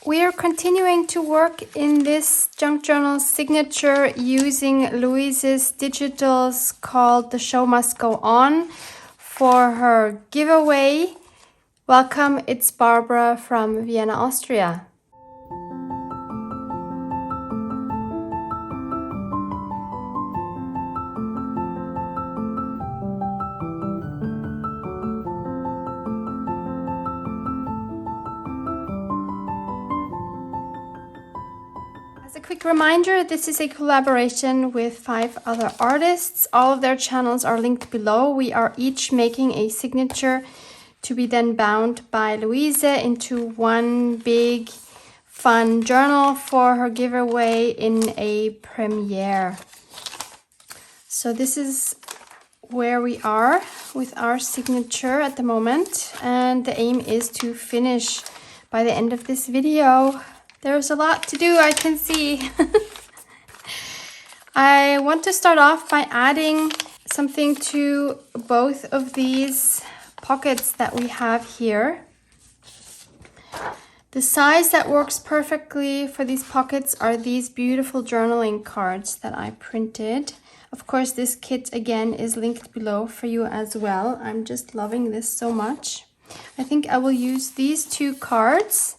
We are continuing to work in this junk journal signature using Luise's digitals called The Show Must Go On for her giveaway. Welcome, it's Barbara from Vienna, Austria. As a quick reminder, this is a collaboration with 5 other artists. All of their channels are linked below. We are each making a signature to be then bound by Luise into one big fun journal for her giveaway in a premiere. So this is where we are with our signature at the moment, and the aim is to finish by the end of this video. There's a lot to do, I can see. I want to start off by adding something to both of these pockets that we have here. The size that works perfectly for these pockets are these beautiful journaling cards that I printed. Of course, this kit again is linked below for you as well. I'm just loving this so much. I think I will use these 2 cards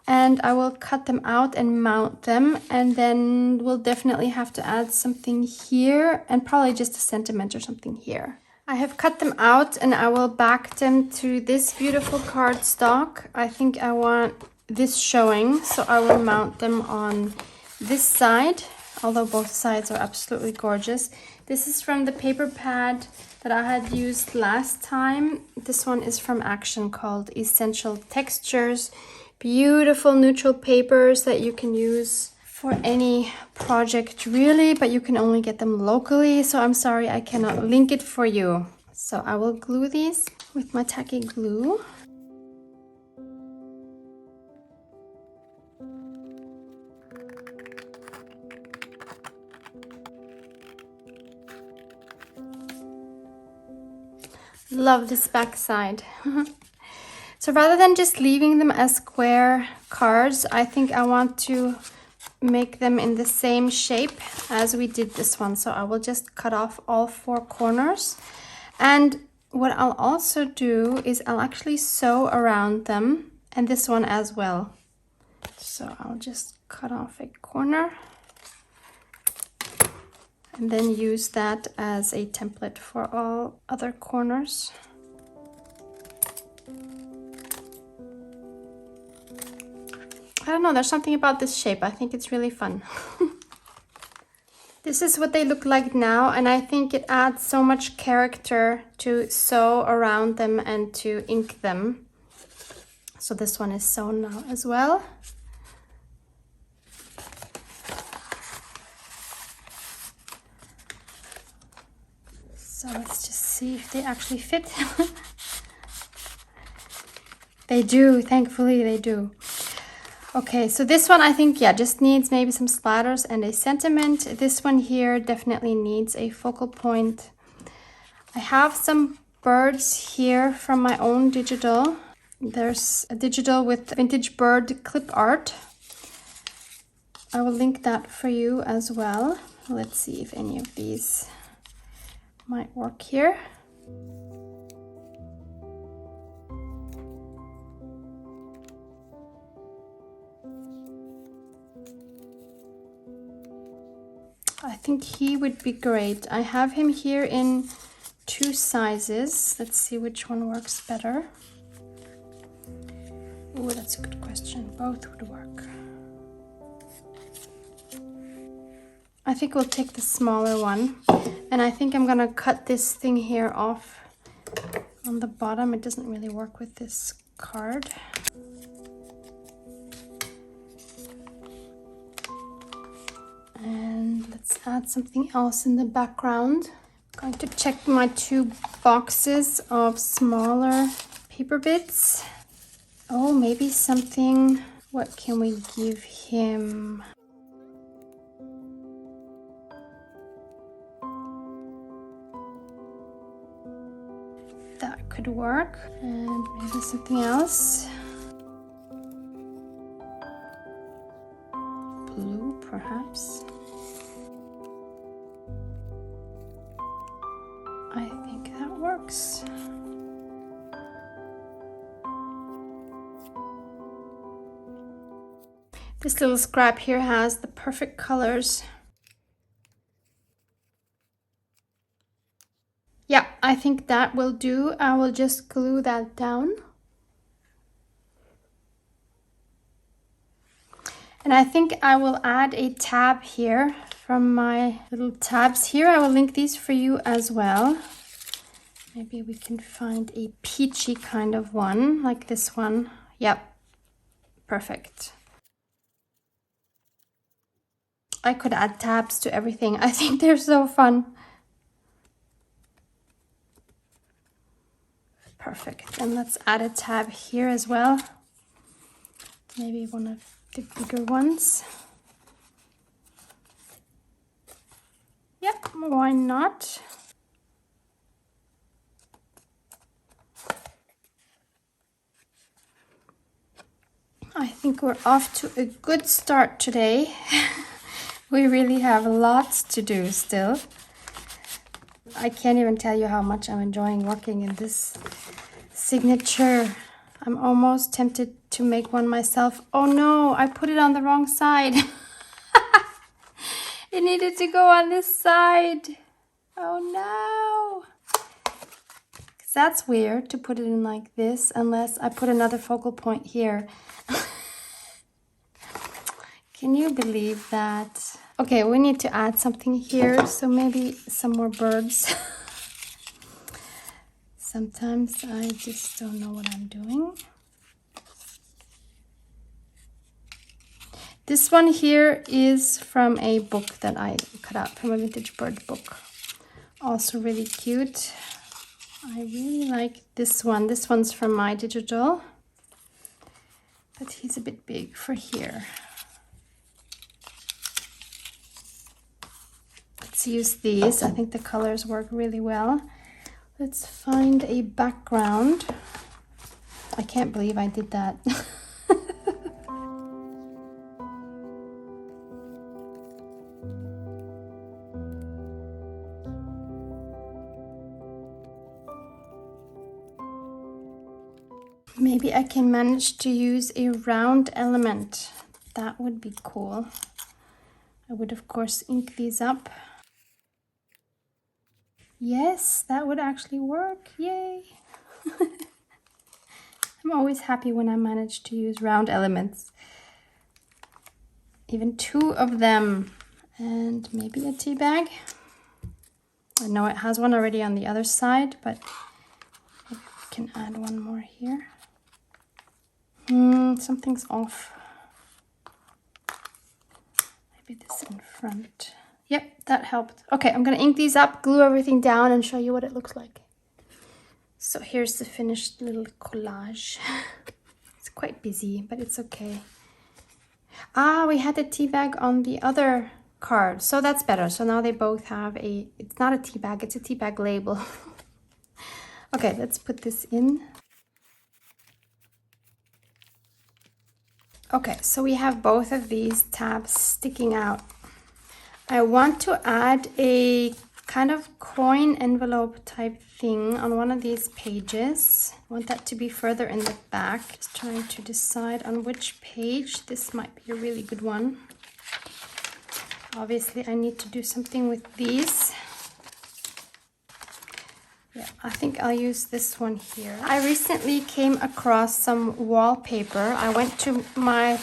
and I will cut them out and mount them, and then we'll definitely have to add something here and probably just a sentiment or something here. I have cut them out and I will back them to this beautiful cardstock. I think I want this showing, so I will mount them on this side, although both sides are absolutely gorgeous. This is from the paper pad that I had used last time. This one is from Action called Essential Textures. Beautiful neutral papers that you can use for any project really, but you can only get them locally, so I'm sorry I cannot link it for you. So I will glue these with my tacky glue. Love this back side. So rather than just leaving them as square cards, I think I want to make them in the same shape as we did this one. So I will just cut off all 4 corners. And what I'll also do is I'll actually sew around them, and this one as well. So I'll just cut off a corner and then use that as a template for all other corners. I don't know, there's something about this shape. I think it's really fun. This is what they look like now, and I think it adds so much character to sew around them and to ink them. So this one is sewn now as well. So let's just see if they actually fit. They do, thankfully they do. Okay, so this one I think, yeah, just needs maybe some splatters and a sentiment. This one here definitely needs a focal point. I have some birds here from my own digital. There's a digital with vintage bird clip art. I will link that for you as well. Let's see if any of these might work here. I think he would be great. I have him here in 2 sizes. Let's see which one works better. Oh, that's a good question. Both would work. I think we'll take the smaller one. And I think I'm gonna cut this thing here off on the bottom. It doesn't really work with this card. And let's add something else in the background. I'm going to check my 2 boxes of smaller paper bits. Oh, maybe something. What can we give him? That could work. And maybe something else. glue, perhaps. I think that works. This little scrap here has the perfect colors. Yeah, I think that will do. I will just glue that down. And I think I will add a tab here from my little tabs here. I will link these for you as well. Maybe we can find a peachy kind of one, like this one. Yep, perfect. I could add tabs to everything. I think they're so fun. Perfect. And let's add a tab here as well. Maybe one of the bigger ones. Yep, why not? I think we're off to a good start today. We really have lots to do still. I can't even tell you how much I'm enjoying working in this signature. I'm almost tempted to make one myself. Oh no, I put it on the wrong side. It needed to go on this side. Oh no. 'Cause that's weird to put it in like this unless I put another focal point here. Can you believe that? Okay, we need to add something here, so maybe some more birds. Sometimes I just don't know what I'm doing. This one here is from a book that I cut out from a vintage bird book. Also really cute. I really like this one. This one's from my digital, but he's a bit big for here. Let's use these. I think the colors work really well. Let's find a background. I can't believe I did that. Maybe I can manage to use a round element. That would be cool. I would of course ink these up. Yes, that would actually work. Yay! I'm always happy when I manage to use round elements. Even 2 of them. And maybe a tea bag. I know it has one already on the other side, but maybe we can add one more here. Something's off. Maybe this in front. Yep, that helped. Okay, I'm gonna ink these up, glue everything down, and show you what it looks like. So here's the finished little collage. It's quite busy, but it's okay. Ah, we had the tea bag on the other card, so that's better. So now they both have a, it's not a tea bag, it's a tea bag label. Okay, let's put this in. Okay, so we have both of these tabs sticking out. I want to add a kind of coin envelope type thing on one of these pages. I want that to be further in the back. Just trying to decide on which page. This might be a really good one. Obviously, I need to do something with these. Yeah, I think I'll use this one here. I recently came across some wallpaper. I went to my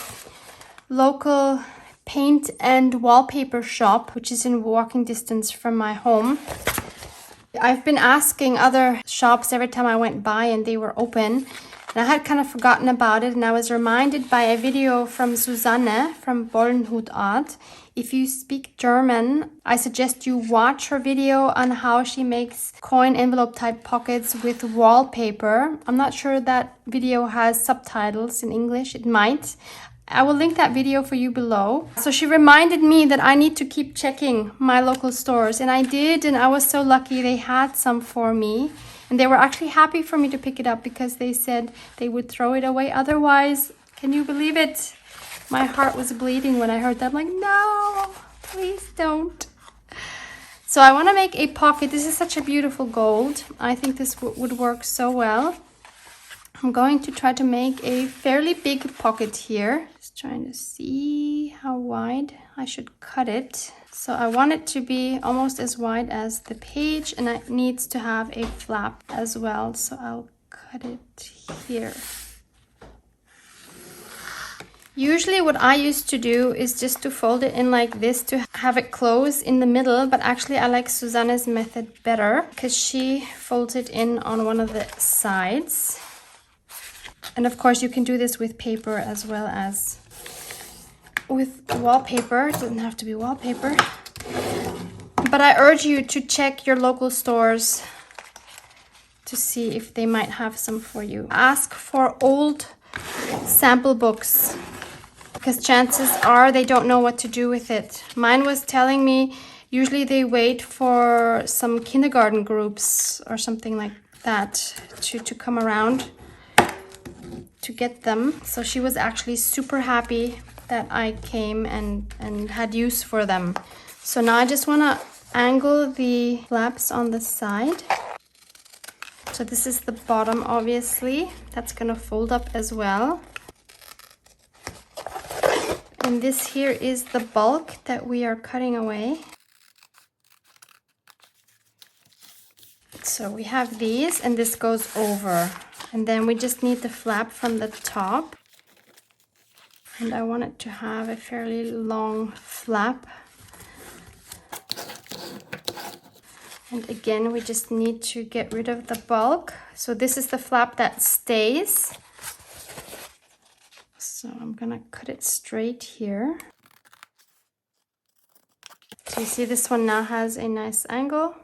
local paint and wallpaper shop, which is in walking distance from my home. I've been asking other shops every time I went by and they were open. And I had kind of forgotten about it, and I was reminded by a video from Susanne from Bollenhut Art. If you speak German, I suggest you watch her video on how she makes coin envelope type pockets with wallpaper. I'm not sure that video has subtitles in English. It might. I will link that video for you below. So she reminded me that I need to keep checking my local stores, and I did, and I was so lucky they had some for me. And they were actually happy for me to pick it up because they said they would throw it away otherwise. Can you believe it? My heart was bleeding when I heard that. I'm like, no, please don't. So I want to make a pocket. This is such a beautiful gold. I think this would work so well. I'm going to try to make a fairly big pocket here. Just trying to see how wide I should cut it. So I want it to be almost as wide as the page, and it needs to have a flap as well. So I'll cut it here. Usually what I used to do is just to fold it in like this to have it close in the middle, but actually I like Susanne's method better because she folds it in on one of the sides. And of course you can do this with paper as well as with wallpaper. It doesn't have to be wallpaper. But I urge you to check your local stores to see if they might have some for you. Ask for old sample books, because chances are they don't know what to do with it. Mine was telling me usually they wait for some kindergarten groups or something like that to come around to get them. So she was actually super happy that I came and had use for them. So now I just want to angle the flaps on the side. So this is the bottom, obviously. That's gonna fold up as well. And this here is the bulk that we are cutting away. So we have these, and this goes over. And then we just need the flap from the top. And I want it to have a fairly long flap. And again, we just need to get rid of the bulk. So this is the flap that stays. So I'm gonna cut it straight here. So you see this one now has a nice angle.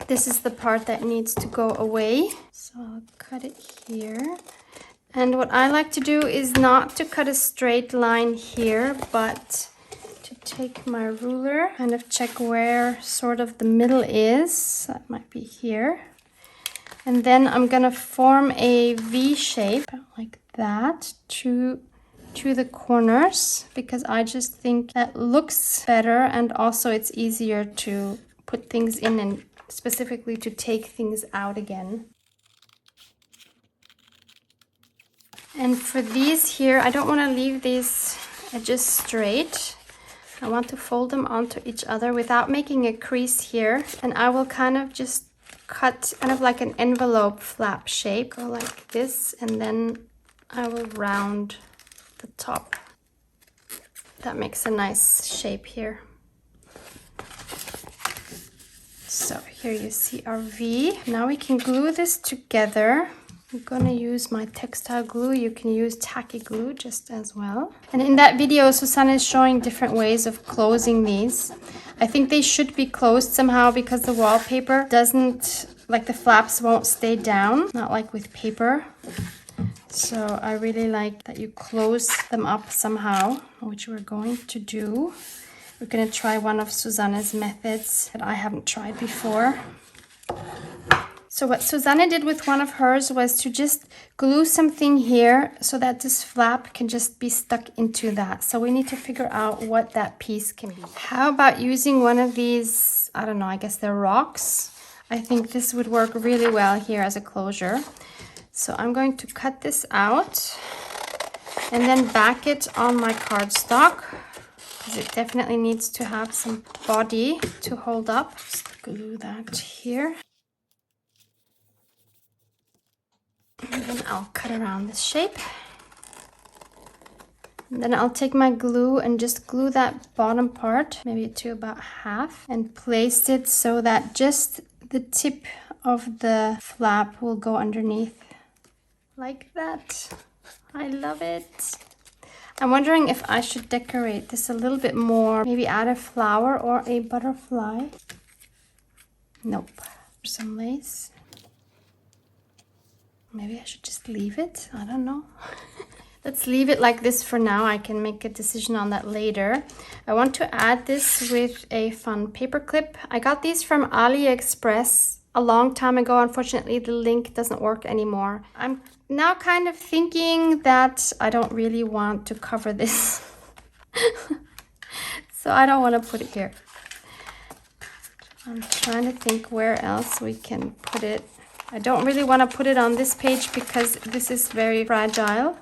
This is the part that needs to go away. So I'll cut it here. And what I like to do is not to cut a straight line here, but to take my ruler, kind of check where sort of the middle is. That might be here. And then I'm gonna form a V shape like that to the corners, because I just think that looks better, and also it's easier to put things in and specifically to take things out again. And for these here, I don't want to leave these edges straight. I want to fold them onto each other without making a crease here. And I will kind of just cut kind of like an envelope flap shape. Go like this, and then I will round the top. That makes a nice shape here. So here you see our V. Now we can glue this together. I'm gonna use my textile glue. You can use tacky glue just as well. And in that video, Susanne is showing different ways of closing these. I think they should be closed somehow, because the wallpaper doesn't, like the flaps won't stay down, not like with paper. So I really like that you close them up somehow, which we're going to do. We're gonna try one of Susanne's methods that I haven't tried before. So what Susanne did with one of hers was to just glue something here so that this flap can just be stuck into that. So we need to figure out what that piece can be. How about using one of these, I don't know, I guess they're rocks. I think this would work really well here as a closure. So I'm going to cut this out and then back it on my cardstock, because it definitely needs to have some body to hold up. Just glue that here. And then I'll cut around this shape. And then I'll take my glue and just glue that bottom part, maybe to about half, and place it so that just the tip of the flap will go underneath. Like that. I love it. I'm wondering if I should decorate this a little bit more. Maybe add a flower or a butterfly. Nope. Some lace. Maybe I should just leave it. I don't know. Let's leave it like this for now. I can make a decision on that later. I want to add this with a fun paper clip. I got these from AliExpress a long time ago. Unfortunately, the link doesn't work anymore. I'm now kind of thinking that I don't really want to cover this. So I don't want to put it here. I'm trying to think where else we can put it. I don't really want to put it on this page because this is very fragile.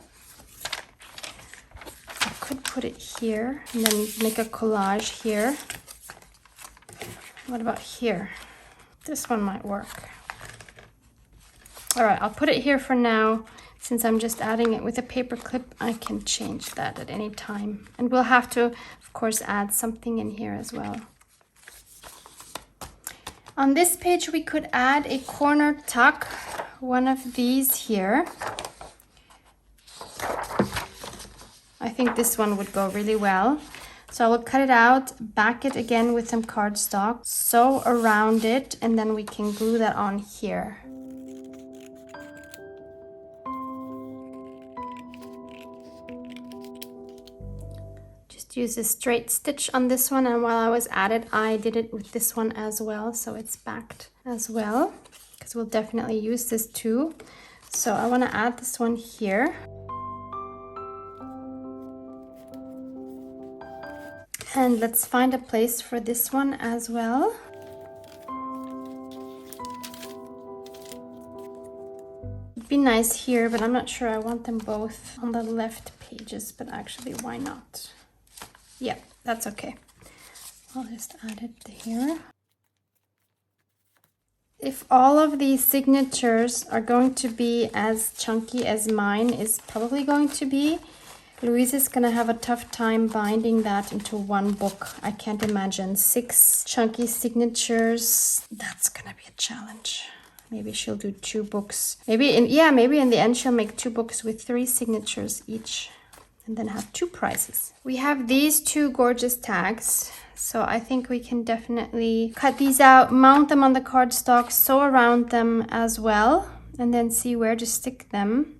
I could put it here and then make a collage here. What about here? This one might work. All right, I'll put it here for now. Since I'm just adding it with a paper clip, I can change that at any time. And we'll have to, of course, add something in here as well. On this page, we could add a corner tuck, one of these here. I think this one would go really well. So I will cut it out, back it again with some cardstock, sew around it, and then we can glue that on here. Just use a straight stitch on this one, and while I was at it, I did it with this one as well, so it's backed as well, because we'll definitely use this too. So I want to add this one here. And let's find a place for this one as well. It'd be nice here, but I'm not sure I want them both on the left pages, but actually, why not? Yeah, that's okay. I'll just add it here. If all of these signatures are going to be as chunky as mine is probably going to be, Luise is going to have a tough time binding that into one book. I can't imagine 6 chunky signatures. That's going to be a challenge. Maybe she'll do 2 books. Maybe in the end she'll make 2 books with 3 signatures each and then have 2 prizes. We have these 2 gorgeous tags. So I think we can definitely cut these out, mount them on the cardstock, sew around them as well, and then see where to stick them.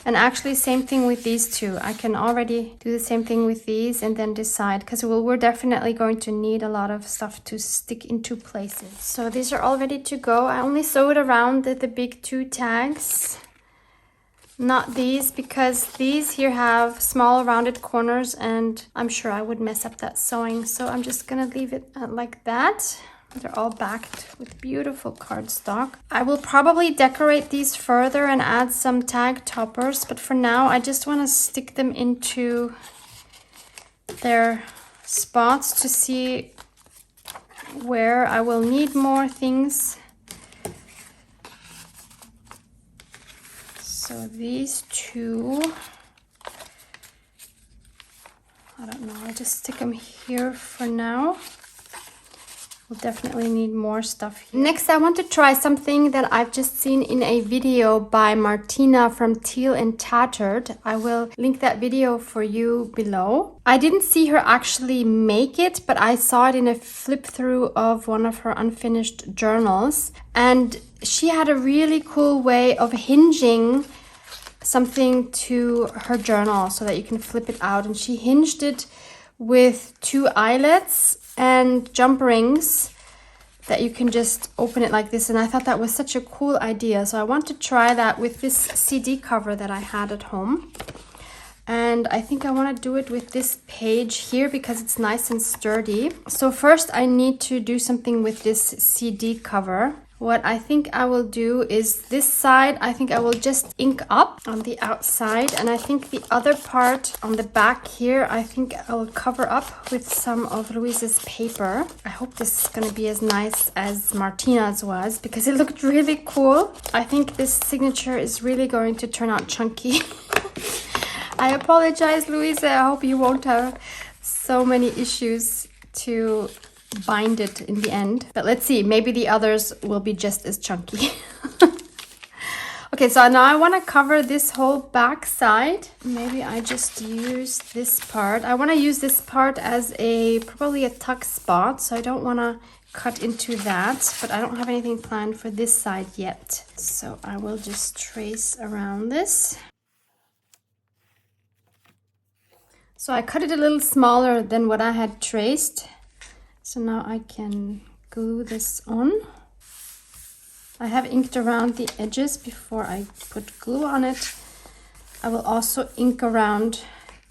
And actually, same thing with these 2. I can already do the same thing with these and then decide, because we're definitely going to need a lot of stuff to stick into places. So these are all ready to go. I only sewed around the big 2 tags, not these, because these here have small rounded corners and I'm sure I would mess up that sewing. So I'm just gonna leave it like that. They're all backed with beautiful cardstock. I will probably decorate these further and add some tag toppers, but for now I just want to stick them into their spots to see where I will need more things. So these 2, I don't know, I'll just stick them here for now. We'll definitely need more stuff here. Next, I want to try something that I've just seen in a video by Martina from Teal and Tattered. I will link that video for you below. I didn't see her actually make it, but I saw it in a flip through of one of her unfinished journals. And she had a really cool way of hinging something to her journal so that you can flip it out. And she hinged it with 2 eyelets and jump rings that you can just open it like this, and I thought that was such a cool idea. So I want to try that with this CD cover that I had at home, and I think I want to do it with this page here because it's nice and sturdy. So first I need to do something with this CD cover. What I think I will do is this side, I think I will just ink up on the outside, and I think the other part on the back here, I think I will cover up with some of Luise's paper. I hope this is going to be as nice as Martina's was because it looked really cool. I think this signature is really going to turn out chunky. I apologize, Luise. I hope you won't have so many issues to bind it in the end, but let's see, maybe the others will be just as chunky. Okay, so now I want to cover this whole back side. Maybe I just use this part. I want to use this part as probably a tuck spot, so I don't want to cut into that, but I don't have anything planned for this side yet. So I will just trace around this. So I cut it a little smaller than what I had traced. So now I can glue this on. I have inked around the edges before I put glue on it. I will also ink around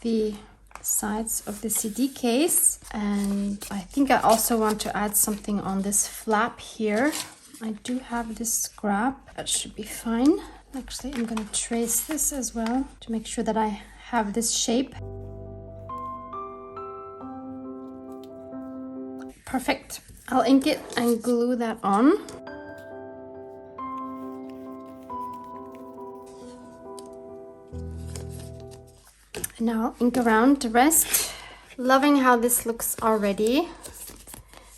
the sides of the CD case, and I think I also want to add something on this flap here. I do have this scrap, that should be fine. Actually, I'm going to trace this as well to make sure that I have this shape. Perfect. I'll ink it and glue that on. And now I'll ink around the rest. Loving how this looks already.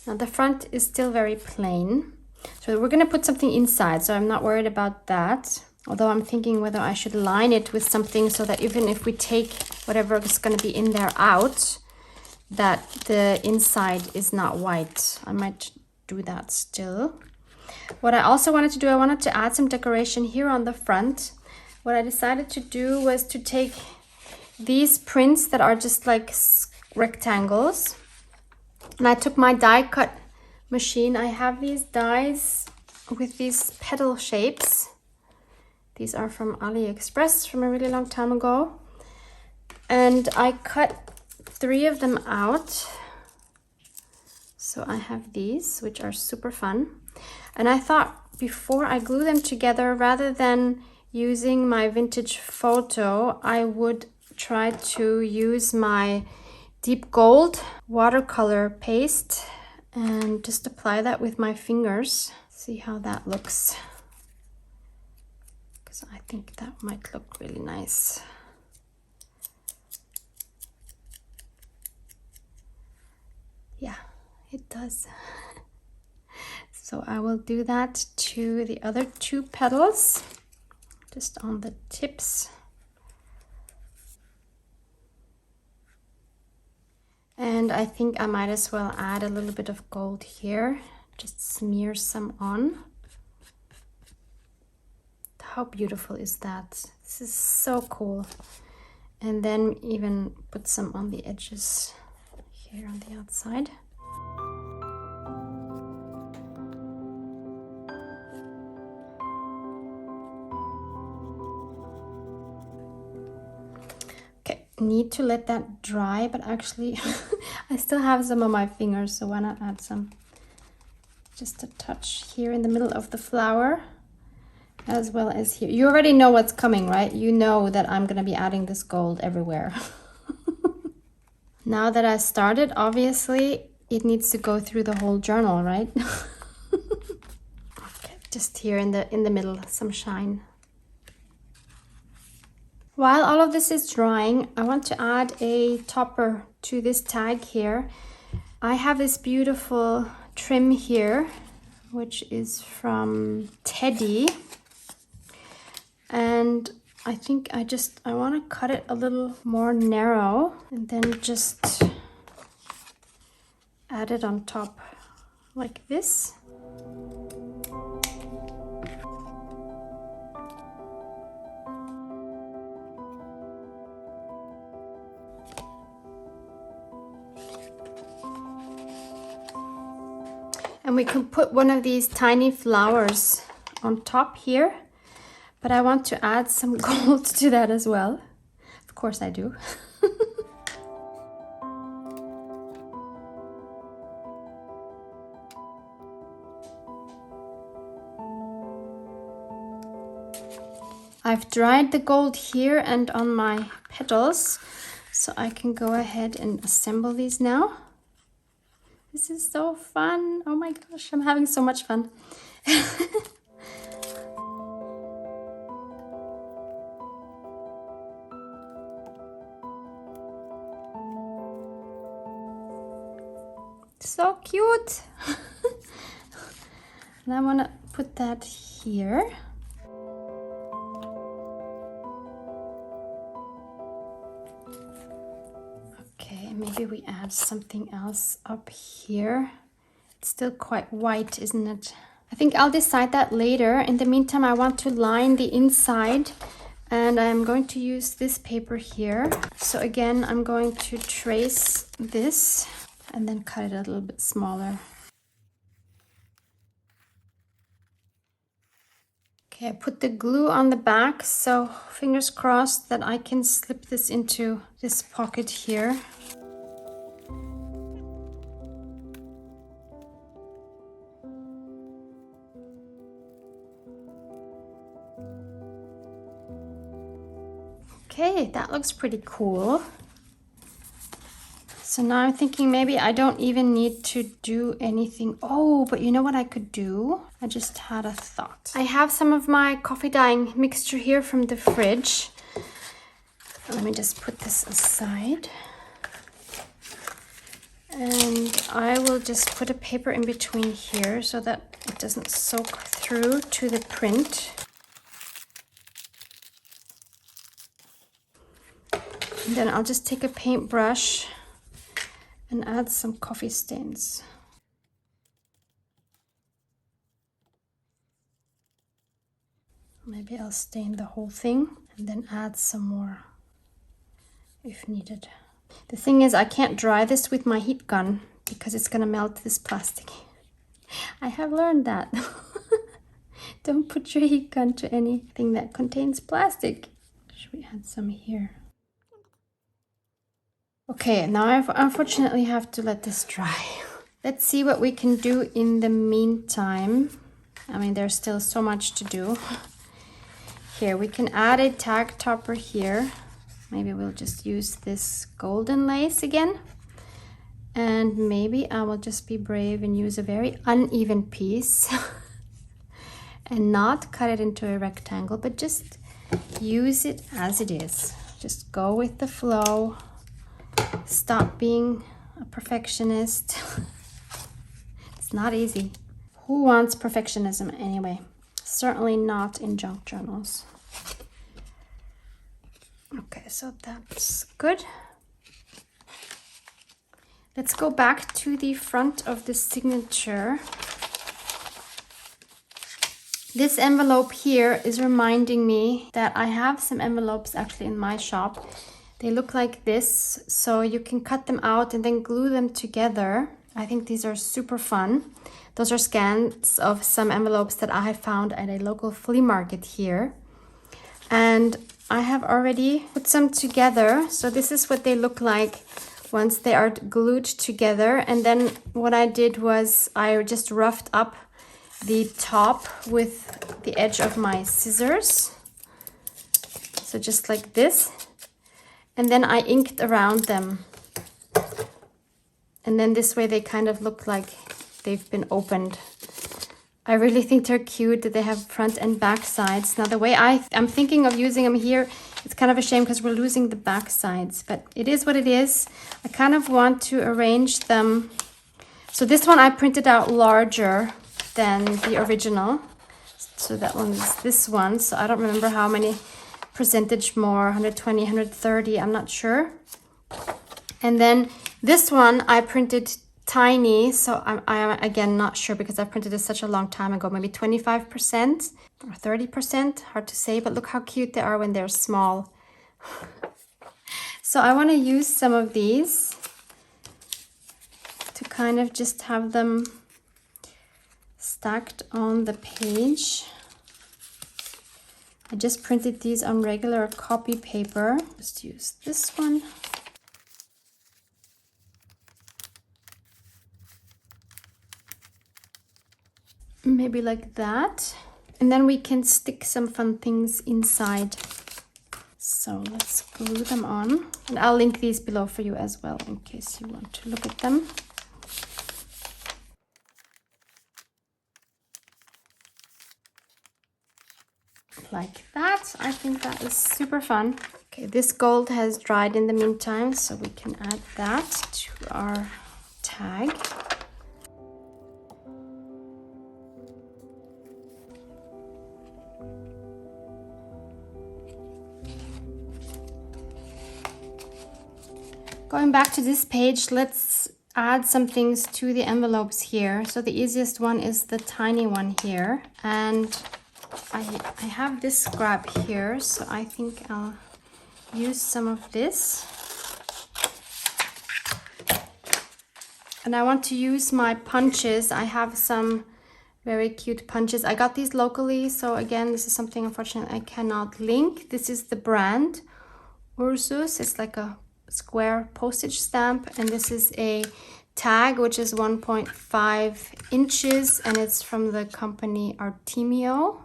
Now the front is still very plain. So we're going to put something inside, so I'm not worried about that. Although I'm thinking whether I should line it with something so that even if we take whatever is going to be in there out, that the inside is not white. I might do that still. What I also wanted to do, I wanted to add some decoration here on the front. What I decided to do was to take these prints that are just like rectangles, and I took my die cut machine. I have these dies with these petal shapes. These are from AliExpress from a really long time ago, and I cut 3 of them out. So I have these, which are super fun. And I thought before I glue them together, rather than using my vintage photo, I would try to use my deep gold watercolor paste and just apply that with my fingers. See how that looks. Because I think that might look really nice. Yeah, it does. So I will do that to the other 2 petals, just on the tips. And I think I might as well add a little bit of gold here, just smear some on. How beautiful is that? This is so cool. And then even put some on the edges here on the outside. Okay, need to let that dry, but actually I still have some on my fingers, so why not add some? Just a touch here in the middle of the flower, as well as here. You already know what's coming, right? You know that I'm gonna be adding this gold everywhere. Now that I started, obviously, it needs to go through the whole journal, right? Okay, just here in the middle, some shine. While all of this is drying, I want to add a topper to this tag here. I have this beautiful trim here, which is from Teddy. And I think I want to cut it a little more narrow and then just add it on top like this. And we can put one of these tiny flowers on top here. But I want to add some gold to that as well. Of course I do. I've dried the gold here and on my petals, so I can go ahead and assemble these now. This is so fun. Oh my gosh, I'm having so much fun. So cute. And I want to put that here. Okay, maybe we add something else up here. It's still quite white, isn't it? I think I'll decide that later. In the meantime, I want to line the inside, and I'm going to use this paper here. So again, I'm going to trace this and then cut it a little bit smaller. Okay, I put the glue on the back, so fingers crossed that I can slip this into this pocket here. Okay, that looks pretty cool. So now I'm thinking maybe I don't even need to do anything. Oh, but you know what I could do? I just had a thought. I have some of my coffee dyeing mixture here from the fridge. Let me just put this aside. And I will just put a paper in between here so that it doesn't soak through to the print. And then I'll just take a paintbrush and add some coffee stains. Maybe I'll stain the whole thing and then add some more if needed. The thing is, I can't dry this with my heat gun because it's gonna melt this plastic. I have learned that. Don't put your heat gun to anything that contains plastic. Should we add some here? Okay, now I unfortunately have to let this dry. Let's see what we can do in the meantime. I mean, there's still so much to do. Here, we can add a tag topper here. Maybe we'll just use this golden lace again. And maybe I will just be brave and use a very uneven piece and not cut it into a rectangle, but just use it as it is. Just go with the flow. Stop being a perfectionist. It's not easy. Who wants perfectionism anyway? Certainly not in junk journals. Okay, so that's good. Let's go back to the front of the signature. This envelope here is reminding me that I have some envelopes actually in my shop. They look like this, so you can cut them out and then glue them together. I think these are super fun. Those are scans of some envelopes that I found at a local flea market here. And I have already put some together. So this is what they look like once they are glued together. And then what I did was I just roughed up the top with the edge of my scissors. So just like this. And then I inked around them. And then this way they kind of look like they've been opened. I really think they're cute that they have front and back sides. Now the way I'm thinking of using them here, it's kind of a shame because we're losing the back sides, but it is what it is. I kind of want to arrange them. So this one I printed out larger than the original. So that one is this one. So I don't remember how many percentage more, 120, 130, I'm not sure. And then this one I printed tiny, so I'm again not sure because I printed this such a long time ago, maybe 25% or 30%, hard to say, but look how cute they are when they're small. So I want to use some of these to kind of just have them stacked on the page. I just printed these on regular copy paper. Just use this one. Maybe like that. And then we can stick some fun things inside. So let's glue them on. And I'll link these below for you as well in case you want to look at them. Like that. I think that is super fun. Okay, this gold has dried in the meantime, so we can add that to our tag. Going back to this page, let's add some things to the envelopes here. So the easiest one is the tiny one here. And I have this scrap here, so I think I'll use some of this. And I want to use my punches. I have some Very cute punches. I got these locally, so again, this is something unfortunately I cannot link. This is the brand Ursus. It's like a square postage stamp, and this is a tag which is 1.5 inches, and it's from the company Artemio.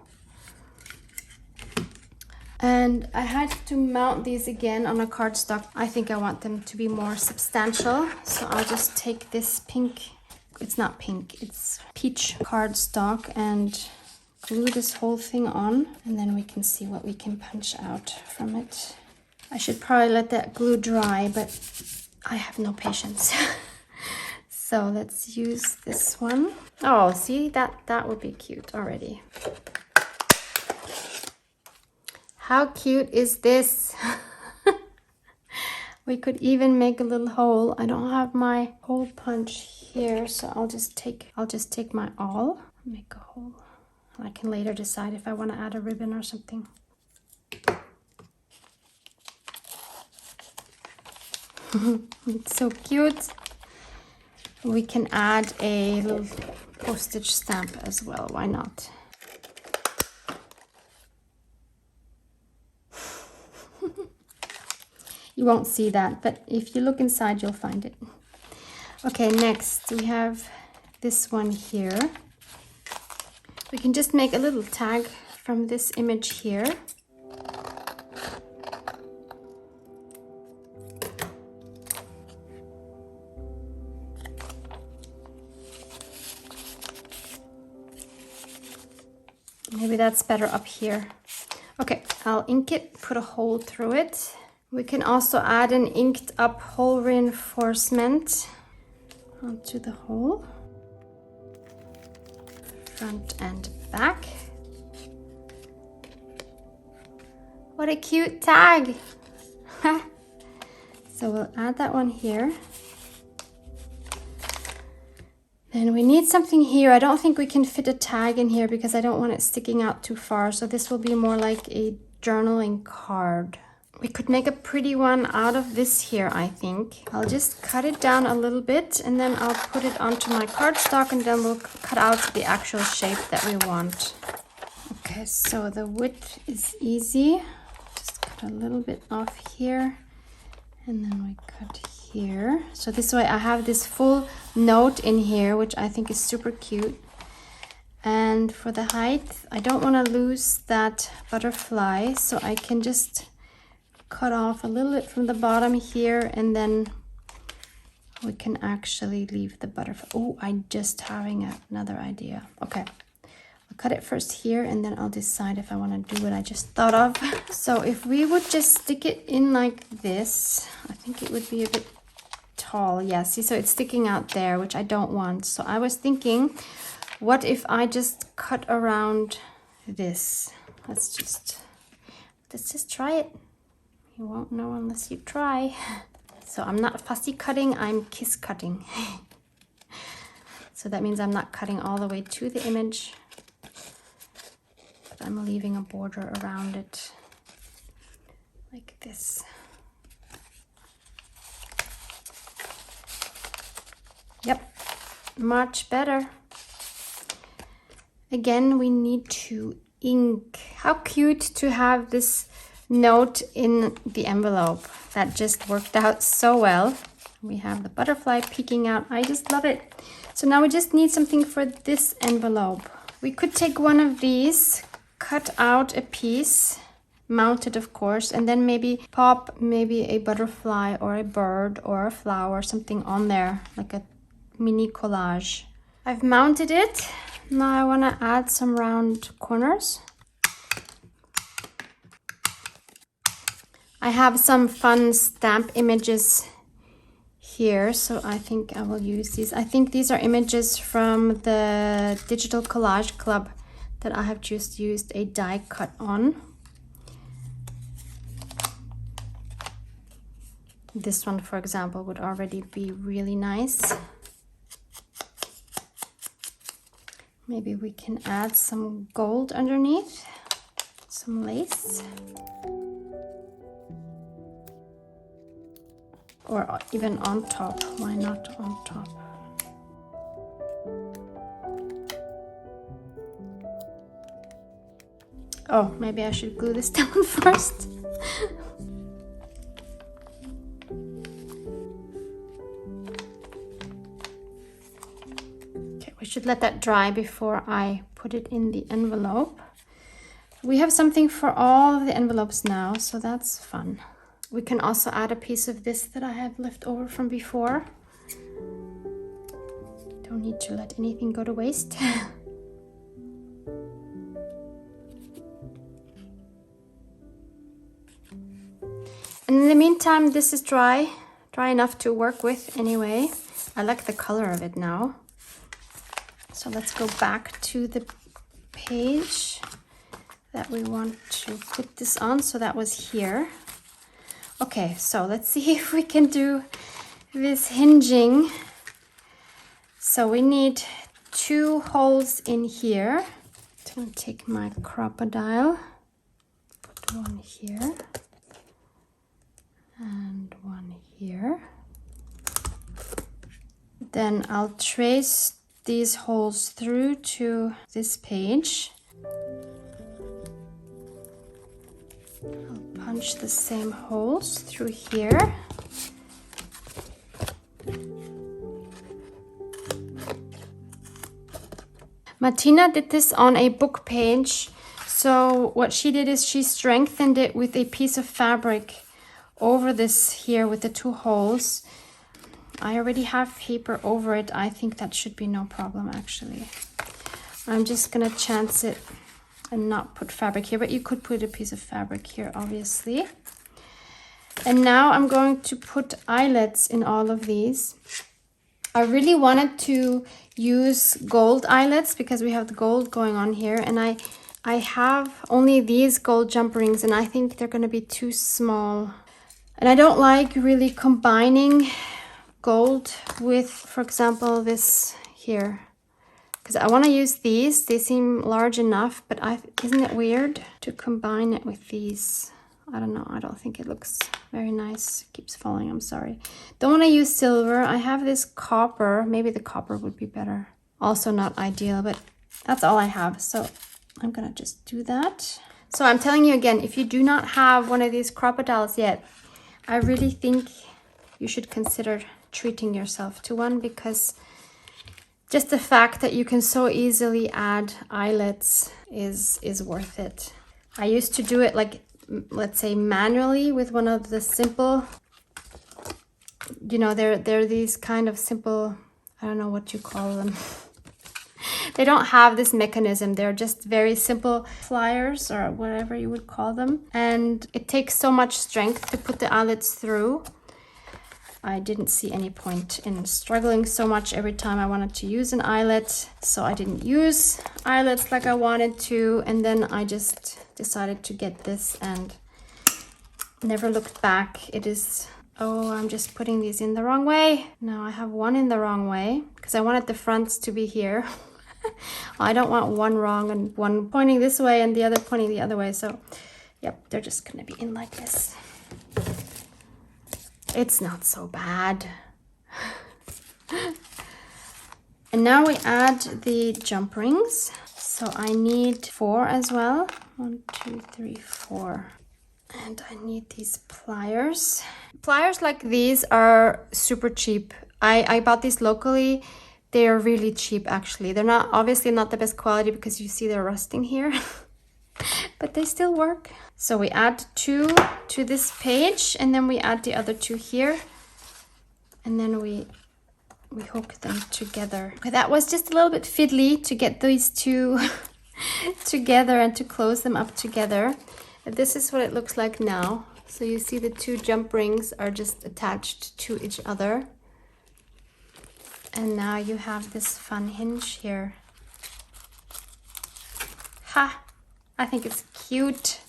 And I had to mount these again on a cardstock. I think I want them to be more substantial, so I'll just take this pink, it's not pink, it's peach cardstock, and glue this whole thing on, and then we can see what we can punch out from it. I should probably let that glue dry, but I have no patience. So let's use this one. Oh, see, that would be cute already. How cute is this? We could even make a little hole. I don't have my hole punch here, so I'll just take my awl, make a hole. I can later decide if I want to add a ribbon or something. It's so cute. We can add a little postage stamp as well. Why not? You won't see that, but if you look inside, you'll find it. Okay, next we have this one here. We can just make a little tag from this image here. Maybe that's better up here. Okay, I'll ink it, put a hole through it. We can also add an inked up hole reinforcement onto the hole, front and back. What a cute tag! So we'll add that one here. Then we need something here. I don't think we can fit a tag in here because I don't want it sticking out too far. So this will be more like a journaling card. We could make a pretty one out of this here, I think. I'll just cut it down a little bit and then I'll put it onto my cardstock, and then we'll cut out the actual shape that we want. Okay, so the width is easy. Just cut a little bit off here and then we cut here. So this way I have this full note in here, which I think is super cute. And for the height, I don't want to lose that butterfly, so I can just cut off a little bit from the bottom here, and then we can actually leave the butterfly. Oh, I'm just having another idea. Okay, I'll cut it first here, and then I'll decide if I want to do what I just thought of. So if we would just stick it in like this, I think it would be a bit tall. Yeah, see, so it's sticking out there, which I don't want. So I was thinking, what if I just cut around this? Let's just try it. You won't know unless you try. So I'm not fussy cutting, I'm kiss cutting. So that means I'm not cutting all the way to the image, but I'm leaving a border around it like this. Yep, much better. Again, we need to ink. How cute to have this note in the envelope. That just worked out so well. We have the butterfly peeking out. I just love it. So now we just need something for this envelope. We could take one of these, cut out a piece, mount it of course, and then maybe pop a butterfly or a bird or a flower or something on there, like a mini collage. I've mounted it. Now I want to add some round corners. I have some fun stamp images here, so I think I will use these. I think these are images from the Digital Collage Club that I have just used a die cut on. This one, for example, would already be really nice. Maybe we can add some gold underneath, some lace. Or even on top, why not on top? Oh, maybe I should glue this down first. Okay, we should let that dry before I put it in the envelope. We have something for all of the envelopes now, so that's fun. We can also add a piece of this that I have left over from before. Don't need to let anything go to waste. And in the meantime, this is dry enough to work with anyway. I like the color of it now. So let's go back to the page that we want to put this on. So that was here. Okay, so let's see if we can do this hinging. So we need 2 holes in here. I'm going to take my crocodile, put one here and one here. Then I'll trace these holes through to this page. I'll punch the same holes through here. Martina did this on a book page. So what she did is she strengthened it with a piece of fabric over this here with the 2 holes. I already have paper over it. I think that should be no problem actually. I'm just gonna chance it and not put fabric here, but you could put a piece of fabric here obviously. And now I'm going to put eyelets in all of these. I really wanted to use gold eyelets because we have the gold going on here, and I have only these gold jump rings and I think they're going to be too small. And I don't like really combining gold with, for example, this here, because I want to use these. They seem large enough, but isn't it weird to combine it with these? I don't know. I don't think it looks very nice. It keeps falling. I'm sorry. Don't want to use silver. I have this copper. Maybe the copper would be better. Also not ideal, but that's all I have. So I'm going to just do that. So I'm telling you again, if you do not have one of these crocodiles yet, I really think you should consider treating yourself to one, because just the fact that you can so easily add eyelets is worth it. I used to do it like, let's say manually with one of the simple, you know, they're these kind of simple, I don't know what you call them. They don't have this mechanism. They're just very simple pliers or whatever you would call them. And it takes so much strength to put the eyelets through. I didn't see any point in struggling so much every time I wanted to use an eyelet. So I didn't use eyelets like I wanted to. And then I just decided to get this and never looked back. It is, oh, I'm just putting these in the wrong way. Now I have one in the wrong way because I wanted the fronts to be here. I don't want one wrong and one pointing this way and the other pointing the other way. So, yep, they're just gonna be in like this. It's not so bad. And now we add the jump rings. So I need 4 as well. 1, 2, 3, 4. And I need these pliers. Pliers like these are super cheap. I bought these locally. They are really cheap actually. They're not, obviously not the best quality because you see they're rusting here. But they still work. So we add 2 to this page and then we add the other 2 here. And then we hook them together. Okay, that was just a little bit fiddly to get these 2 together and to close them up together. And this is what it looks like now. So you see the 2 jump rings are just attached to each other. And now you have this fun hinge here. Ha! I think it's cute.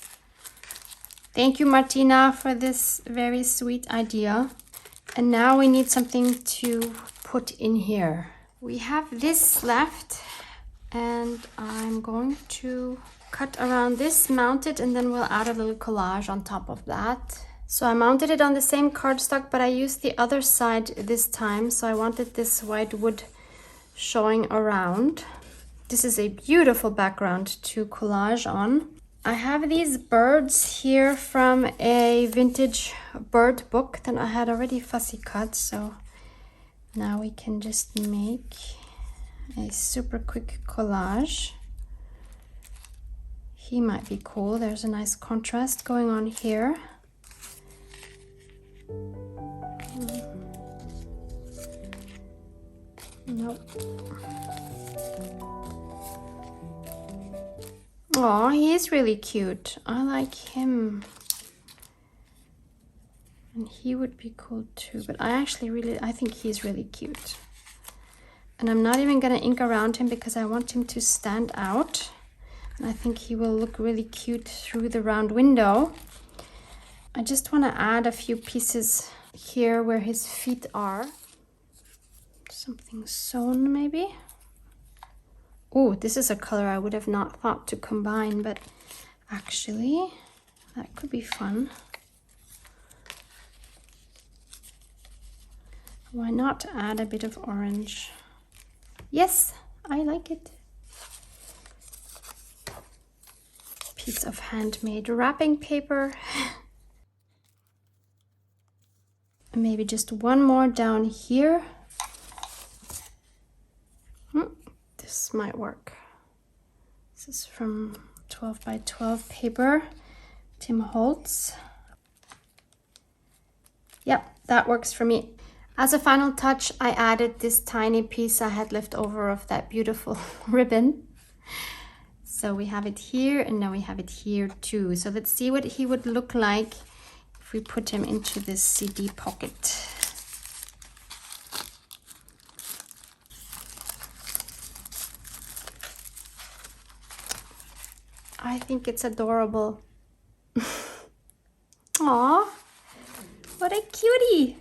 Thank you, Martina, for this very sweet idea. And now we need something to put in here. We have this left and I'm going to cut around this, mount it, and then we'll add a little collage on top of that. So I mounted it on the same cardstock, but I used the other side this time. So I wanted this white wood showing around. This is a beautiful background to collage on. I have these birds here from a vintage bird book that I had already fussy cut, so now we can just make a super quick collage. He might be cool. There's a nice contrast going on here. Nope. Oh, he is really cute. I like him. And he would be cool too, but I think he's really cute. And I'm not even gonna ink around him because I want him to stand out. And I think he will look really cute through the round window. I just wanna add a few pieces here where his feet are. Something sewn maybe. Oh, this is a color I would have not thought to combine, but actually that could be fun. Why not add a bit of orange? Yes, I like it. Piece of handmade wrapping paper. And maybe just one more down here. This might work. This is from 12 by 12 paper, Tim Holtz. Yep, that works for me. As a final touch, I added this tiny piece I had left over of that beautiful ribbon. So we have it here, and now we have it here too. So let's see what he would look like if we put him into this CD pocket. I think it's adorable. Aw, what a cutie.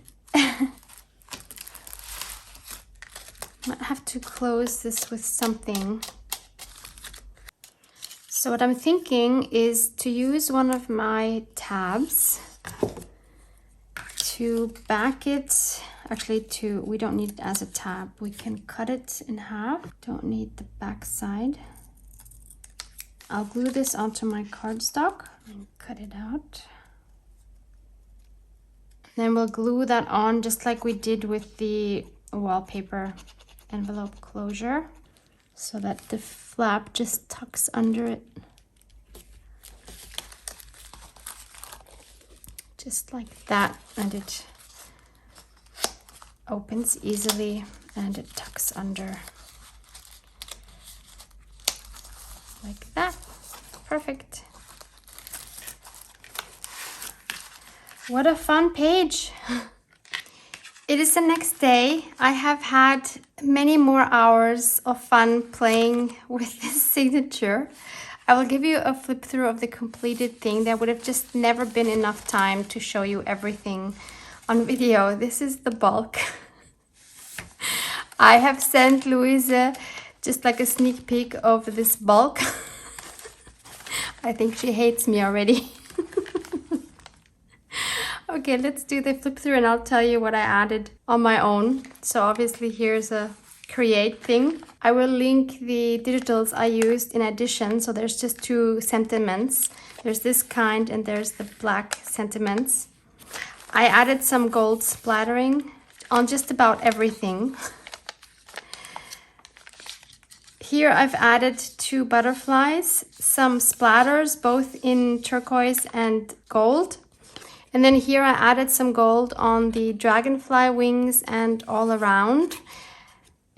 Might have to close this with something. So what I'm thinking is to use one of my tabs to back it. Actually, we don't need it as a tab. We can cut it in half. Don't need the back side. I'll glue this onto my cardstock and cut it out. Then we'll glue that on just like we did with the wallpaper envelope closure, so that the flap just tucks under it. Just like that, and it opens easily and it tucks under. Like that. Perfect. What a fun page. It is the next day. I have had many more hours of fun playing with this signature. I will give you a flip through of the completed thing. There would have just never been enough time to show you everything on video. This is the bulk. I have sent Luise just like a sneak peek of this bulk. I think she hates me already. Okay, let's do the flip through and I'll tell you what I added on my own. So obviously here's a create thing. I will link the digitals I used in addition. So there's just two sentiments. There's this kind and there's the black sentiments. I added some gold splattering on just about everything. Here I've added two butterflies, some splatters, both in turquoise and gold. And then here I added some gold on the dragonfly wings and all around.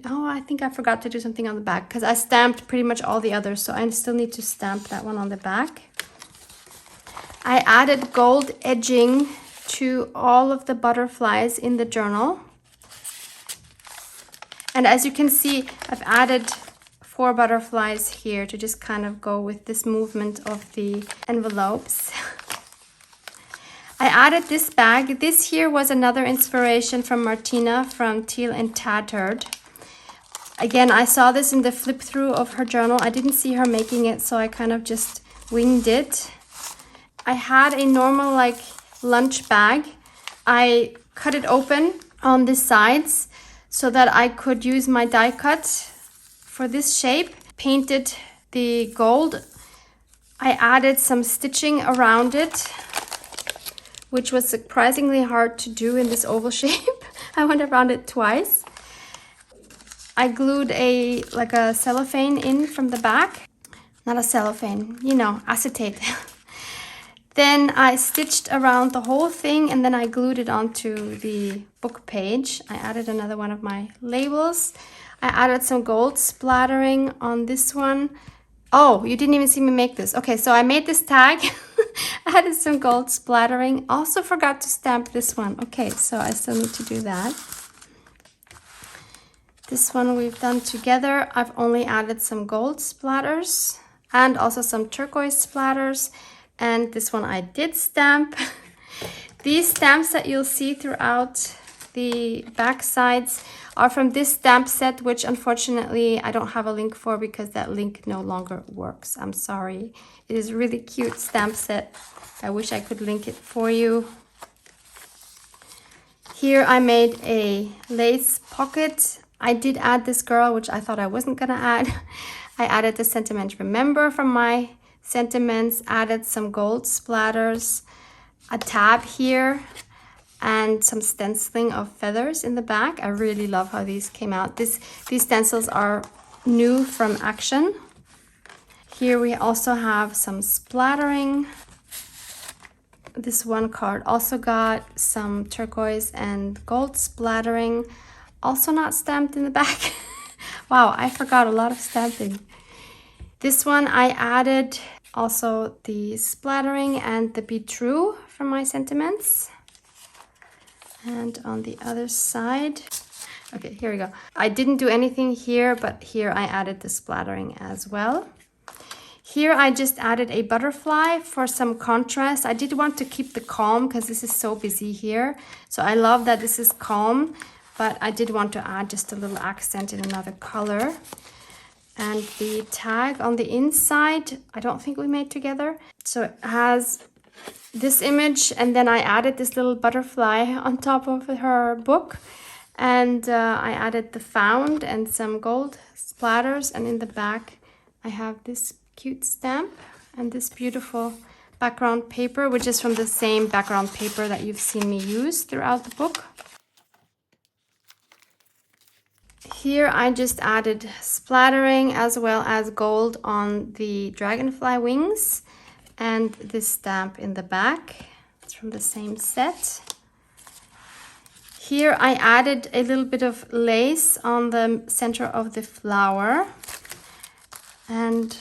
Oh, I think I forgot to do something on the back because I stamped pretty much all the others, so I still need to stamp that one on the back. I added gold edging to all of the butterflies in the journal. And as you can see, I've added 4 butterflies here to just kind of go with this movement of the envelopes. I added this bag. This here was another inspiration from Martina from Teal and Tattered. Again, I saw this in the flip through of her journal. I didn't see her making it, so I kind of just winged it. I had a normal like lunch bag. I cut it open on the sides so that I could use my die cut for this shape. Painted the gold. I added some stitching around it, which was surprisingly hard to do in this oval shape. I went around it twice. I glued like a cellophane in from the back. Not a cellophane, you know, acetate. Then I stitched around the whole thing and then I glued it onto the book page. I added another one of my labels. I added some gold splattering on this one. Oh, you didn't even see me make this. Okay, so I made this tag. I added some gold splattering. Also forgot to stamp this one. Okay, so I still need to do that. This one we've done together. I've only added some gold splatters and also some turquoise splatters. And this one I did stamp. These stamps that you'll see throughout the back sides are from this stamp set, which unfortunately I don't have a link for because that link no longer works. I'm sorry. It is a really cute stamp set. I wish I could link it for you. Here I made a lace pocket. I did add this girl, which I thought I wasn't gonna add. I added the sentiment remember from my sentiments, added some gold splatters, a tab here, and some stenciling of feathers in the back. I really love how these came out. These stencils are new from Action. Here we also have some splattering. This one card also got some turquoise and gold splattering, also not stamped in the back. Wow, I forgot a lot of stamping. This one I added also the splattering and the Be True from my sentiments. And on the other side, okay, here we go. I didn't do anything here, but here I added the splattering as well. Here I just added a butterfly for some contrast. I did want to keep the calm because this is so busy here. So I love that this is calm, but I did want to add just a little accent in another color. And the tag on the inside, I don't think we made together. So it has this image, and then I added this little butterfly on top of her book. And I added the found and some gold splatters. And in the back, I have this cute stamp and this beautiful background paper, which is from the same background paper that you've seen me use throughout the book. Here I just added splattering as well as gold on the dragonfly wings and this stamp in the back. It's from the same set. Here I added a little bit of lace on the center of the flower. And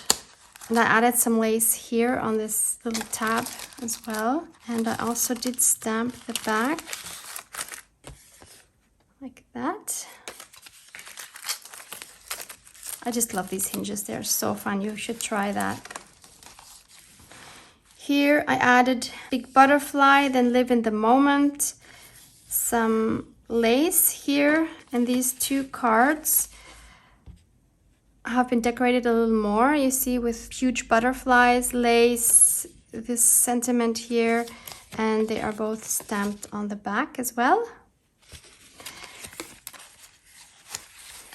I added some lace here on this little tab as well. And I also did stamp the back like that. I just love these hinges. They're so fun. You should try that. Here I added big butterfly, then live in the moment, some lace here, and these two cards have been decorated a little more. You see, with huge butterflies, lace, this sentiment here, and they are both stamped on the back as well.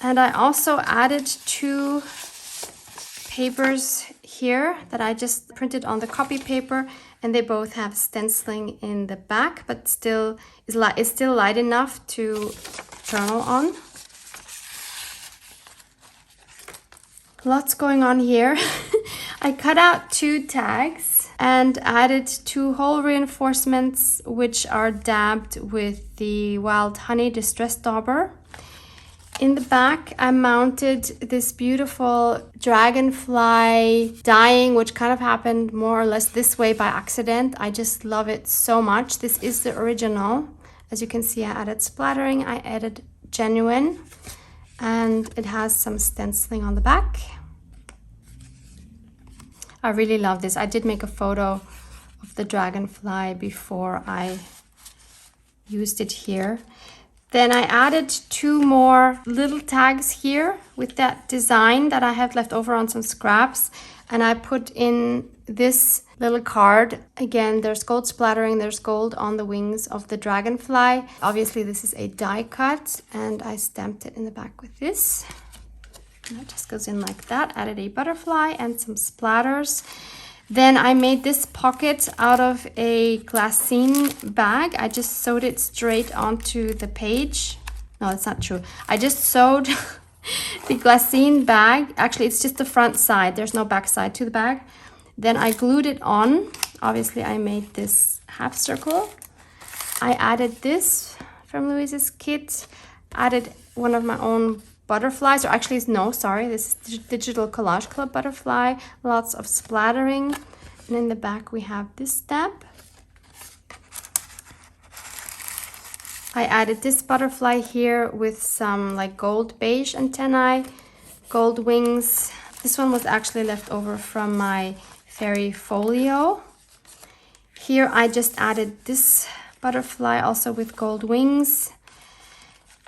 And I also added two papers here that I just printed on the copy paper, and they both have stenciling in the back, but still is still light enough to journal on. Lots going on here. I cut out two tags and added two hole reinforcements, which are dabbed with the Wild Honey Distress Dauber. In the back, I mounted this beautiful dragonfly dying, which kind of happened more or less this way by accident. I just love it so much. This is the original. As you can see, I added splattering, I added genuine, and it has some stenciling on the back. I really love this. I did make a photo of the dragonfly before I used it here. Then I added two more little tags here with that design that I have left over on some scraps. And I put in this little card. Again, there's gold splattering, there's gold on the wings of the dragonfly. Obviously, this is a die cut, and I stamped it in the back with this. And that just goes in like that. Added a butterfly and some splatters. Then I made this pocket out of a glassine bag. I just sewed it straight onto the page. No, that's not true. I just sewed the glassine bag. Actually, it's just the front side. There's no back side to the bag. Then I glued it on. Obviously, I made this half circle. I added this from Luise's kit. Added one of my own butterflies, or actually no, sorry, this is Digital Collage Club butterfly. Lots of splattering. And in the back we have this stamp. I added this butterfly here with some like gold beige antennae, gold wings. This one was actually left over from my fairy folio. Here I just added this butterfly also with gold wings.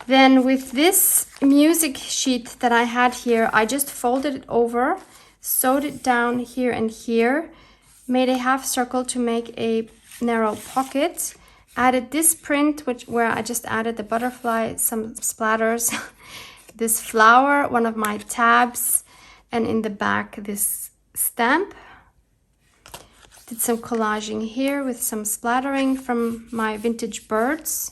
Then with this music sheet that I had here, I just folded it over, sewed it down here and here, made a half circle to make a narrow pocket, added this print where I just added the butterfly, some splatters, this flower, one of my tabs, and in the back this stamp. Did some collaging here with some splattering from my vintage birds.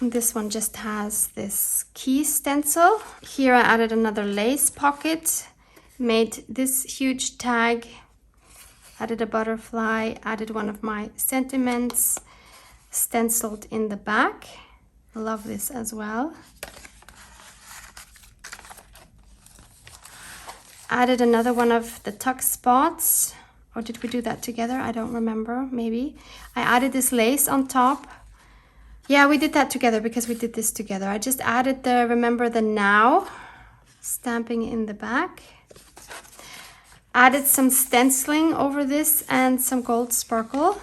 This one just has this key stencil. Here I added another lace pocket, made this huge tag, added a butterfly, added one of my sentiments, stenciled in the back. I love this as well. Added another one of the tuck spots, or did we do that together? I don't remember, maybe. I added this lace on top. Yeah, we did that together because we did this together. I just added the Remember the Now stamping in the back. Added some stenciling over this and some gold sparkle.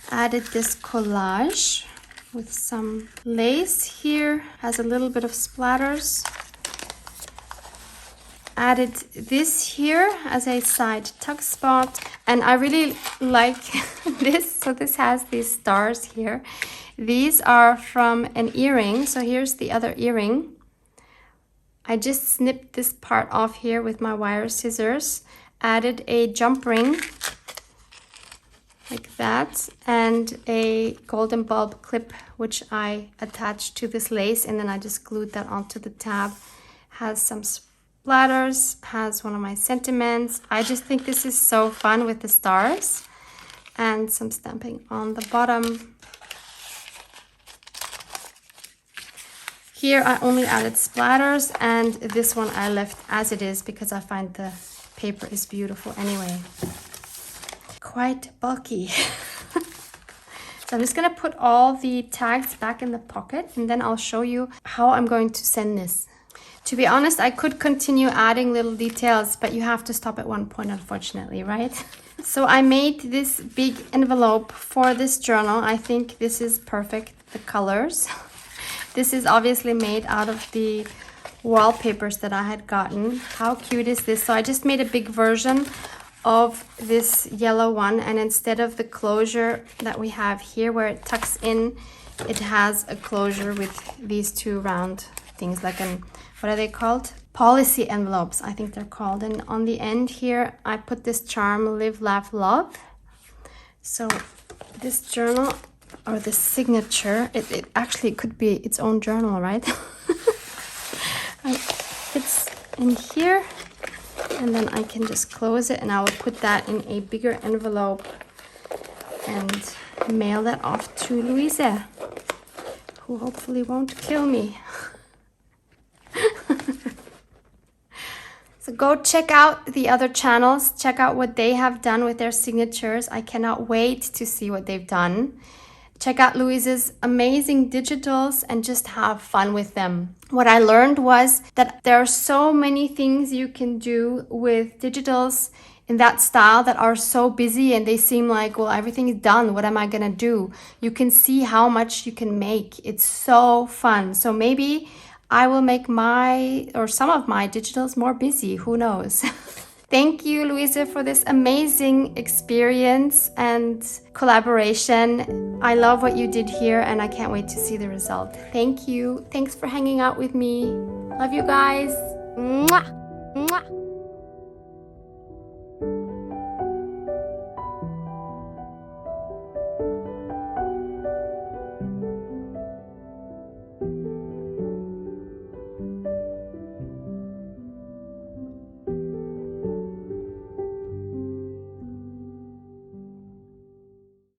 Added this collage with some lace here. Has a little bit of splatters. Added this here as a side tuck spot, and I really like this. So this has these stars here. These are from an earring. So here's the other earring. I just snipped this part off here with my wire scissors, added a jump ring like that, and a golden bulb clip which I attached to this lace, and then I just glued that onto the tab. Has some splatters, has one of my sentiments. I just think this is so fun with the stars, and some stamping on the bottom. Here I only added splatters, and this one I left as it is because I find the paper is beautiful anyway. Quite bulky. So I'm just gonna put all the tags back in the pocket, and then I'll show you how I'm going to send this. To be honest, I could continue adding little details, but you have to stop at one point, unfortunately, right? So I made this big envelope for this journal. I think this is perfect, the colors. This is obviously made out of the wallpapers that I had gotten. How cute is this? So I just made a big version of this yellow one, and instead of the closure that we have here where it tucks in, it has a closure with these two round things, like an, what are they called? Policy envelopes, I think they're called. And on the end here, I put this charm, Live, Laugh, Love. So this journal, or the signature, it actually could be its own journal, right? It's in here, and then I can just close it, and I will put that in a bigger envelope and mail that off to Luise, who hopefully won't kill me. So go check out the other channels, check out what they have done with their signatures. I cannot wait to see what they've done. Check out Luise's amazing digitals and just have fun with them. What I learned was that there are so many things you can do with digitals in that style that are so busy, and they seem like, well, everything is done. What am I gonna do? You can see how much you can make. It's so fun. So maybe I will make my, or some of my digitals more busy. Who knows? Thank you, Luise, for this amazing experience and collaboration. I love what you did here, and I can't wait to see the result. Thank you. Thanks for hanging out with me. Love you guys. Mwah. Mwah.